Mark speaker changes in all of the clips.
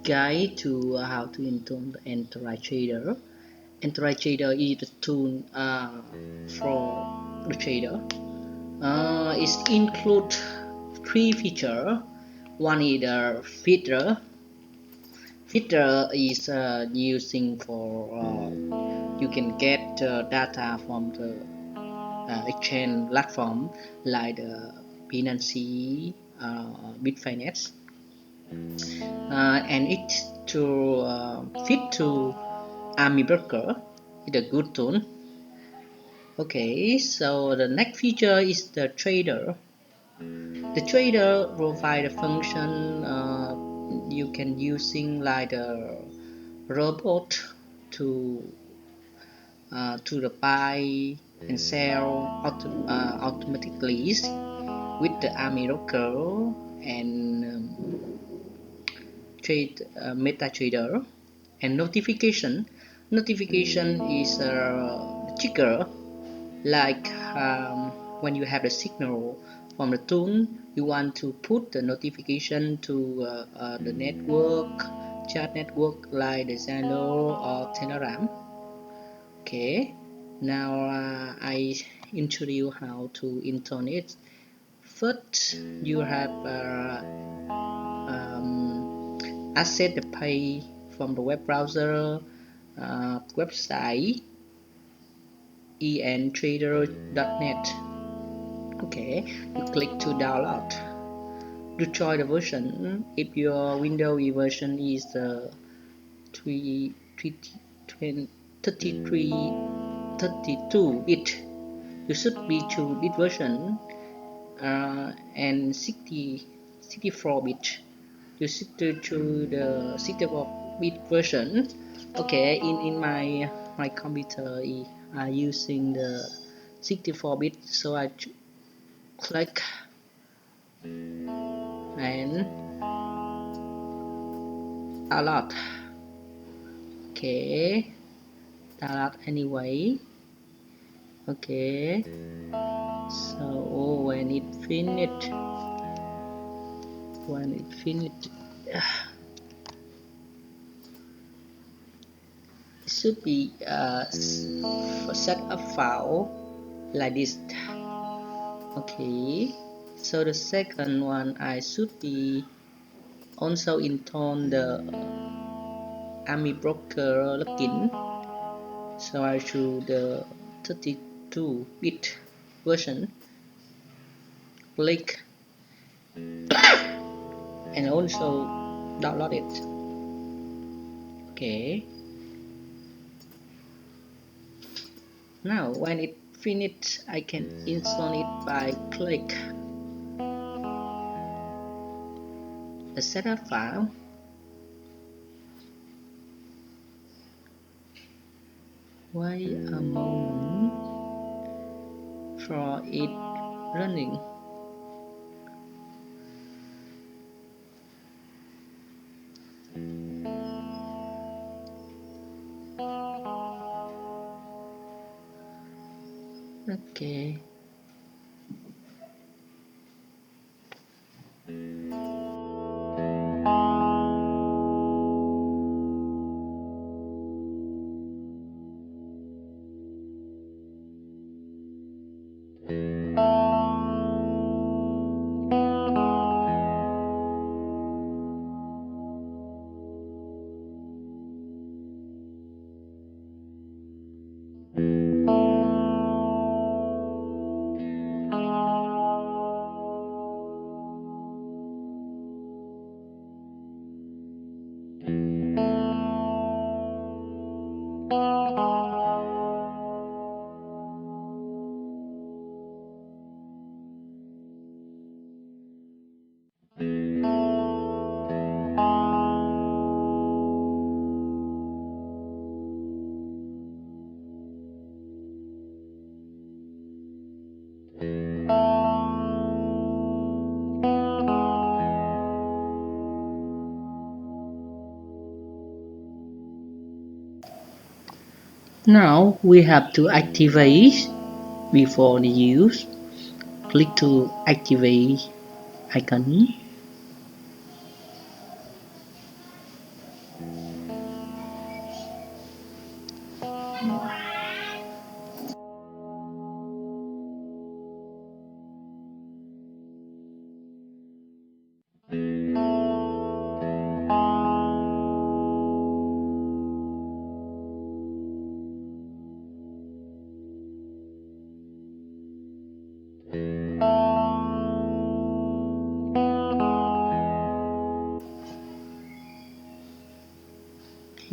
Speaker 1: guide to how to install the Enterprise Trader. Enterprise Trader is the tool for the trader. It includes three features. One is the filter. Filter is using for you can get data from the exchange platform like the Binance, Bitfinex, and it to fit to Army Broker. It's a good tool. Okay, so the next feature is the trader. The trader provide a function you can using like a robot to the buy and sell automatically with the Army Broker and trade MetaTrader. And notification is a trigger like when you have the signal from the tool, you want to put the notification to the network, chat network like the Zalo or Telegram. Okay, now I introduce how to install it. First, you have access the page from the web browser website entrader.net. Okay, you click to download. To try the version, if your Windows version is 32 bit, you should be to this version, and 64 bit. You should to the 64 bit version. Okay, in my computer I using the 64 bit, so I click and download. Okay, download anyway. Okay, so when it finished it should be set a file like this. Okay, so the second one I should be also install the Army Broker plugin, so I choose the 32-bit version, click and also download it. Okay, now when it finished I can install it by click the setup file. Wait a moment for it running. Okay. Now we have to activate before the use. Click to activate icon.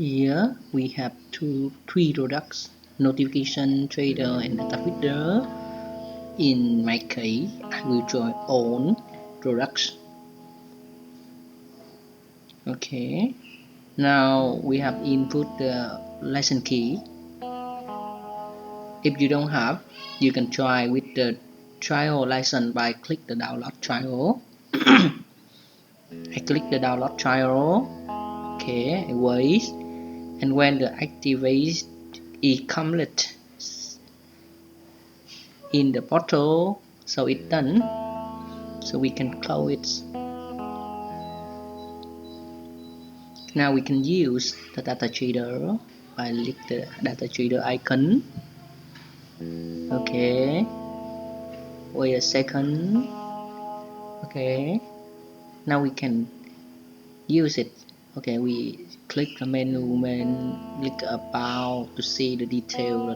Speaker 1: Here we have three products: notification trader and data feeder. In my case, I will join all products. Okay. Now we have input the license key. If you don't have, you can try with the trial license by click the download trial. I click the download trial. Okay, I wait, and when the activate is complete in the portal, so it's done. So we can close it. Now we can use the data trader by click the data trader icon. Okay, wait a second. Okay, now we can use it. Okay, we click the menu, click about to see the detail, the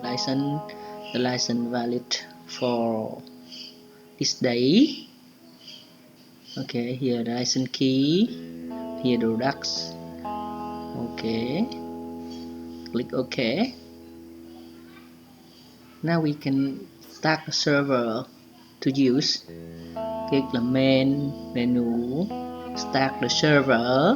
Speaker 1: license valid for this day. Okay, here the license key, here the products. Okay, click OK. Now we can start the server to use. Click the main menu, start the server.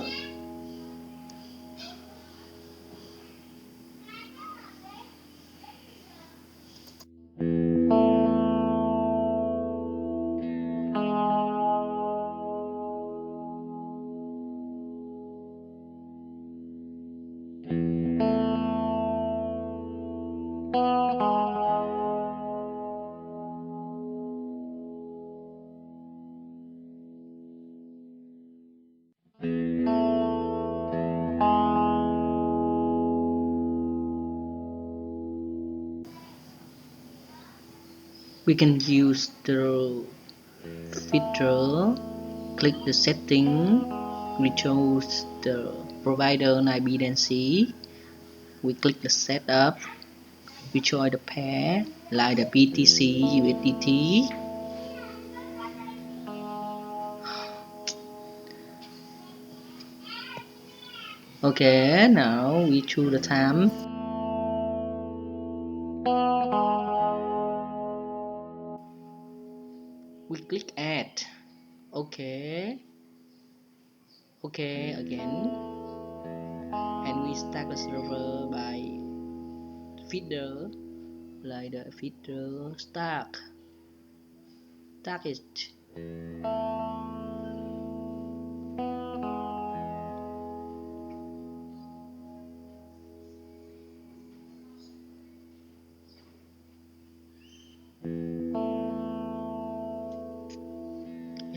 Speaker 1: We can use the filter. Click the setting. We choose the provider dependency. We click the setup. We choose the pair like the BTC USDT. Okay, now we choose the time. We click add. Okay. Okay again. And we start the server by feeder like the feeder start it.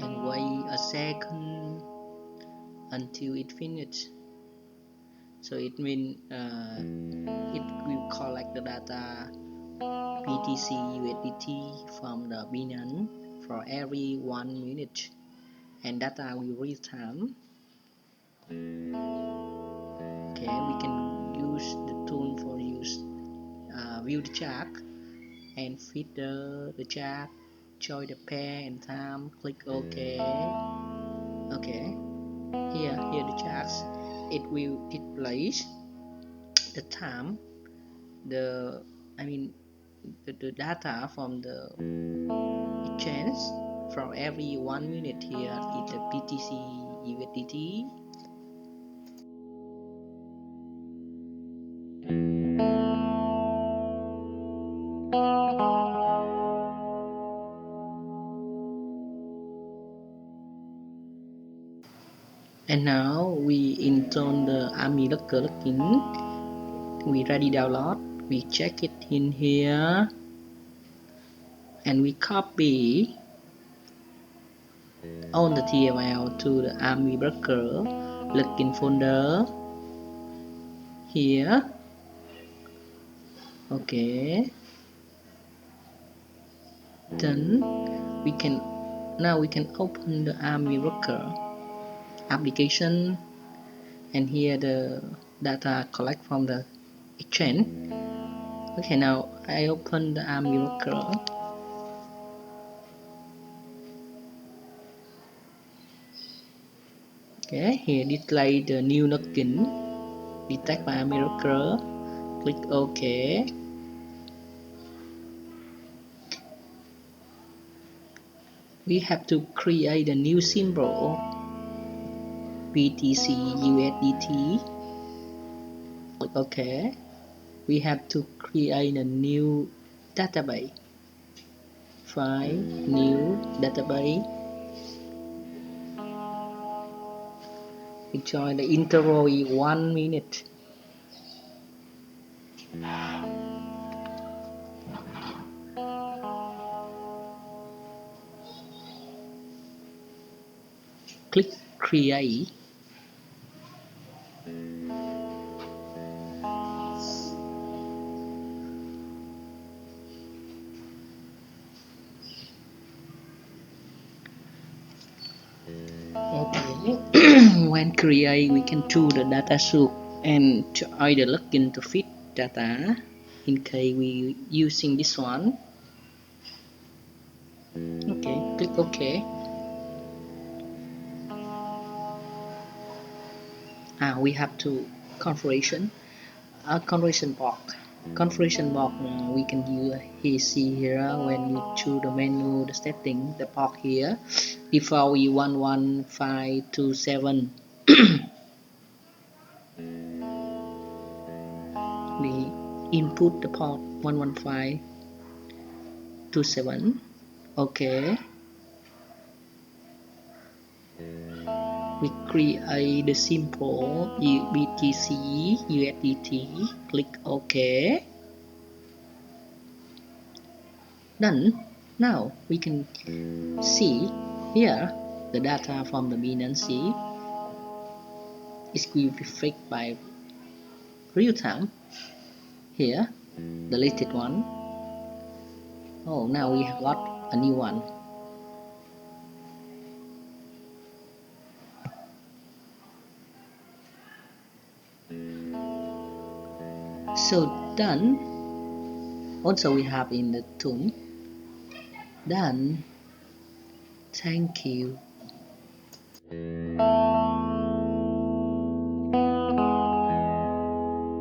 Speaker 1: And wait a second until it finishes. So it means it will collect the data BTC USDT from the Binance for every 1 minute, and data will real-time. Okay, we can use the tool for view the chart and feed the chart, choose the pair and time, click OK. Okay, here the charts, it will display the time, the the data from the exchange for every 1 minute. Here is the BTC USDT. And now we install the Army Locker plugin. We ready download. We check it in here, and we copy all the TML to the Army Broker plugin folder here. Okay. Then we can open the Army Broker application, and here the data collect from the exchange. Okay, now I open the Army Broker. Okay, here display the new login, detect by a miracle. Click OK. We have to create a new symbol, BTC USDT. Click OK. We have to create a new database. Find new database. We join the interval in 1 minute. Click create. Okay. When create, we can choose the data source and either look into fit data. In case we using this one. Okay, click OK. We have to configuration. Configuration box. Configuration box we can use here. See here when you choose the menu, the setting, the box here. Default 11527. We input the port 11527. Okay. We create the symbol BTC USDT. Click OK. Then now we can see here the data from the Binance is reflected by real time. Here the latest one. Oh, now we have got a new one. So done. Also we have in the tool. Done. Thank you.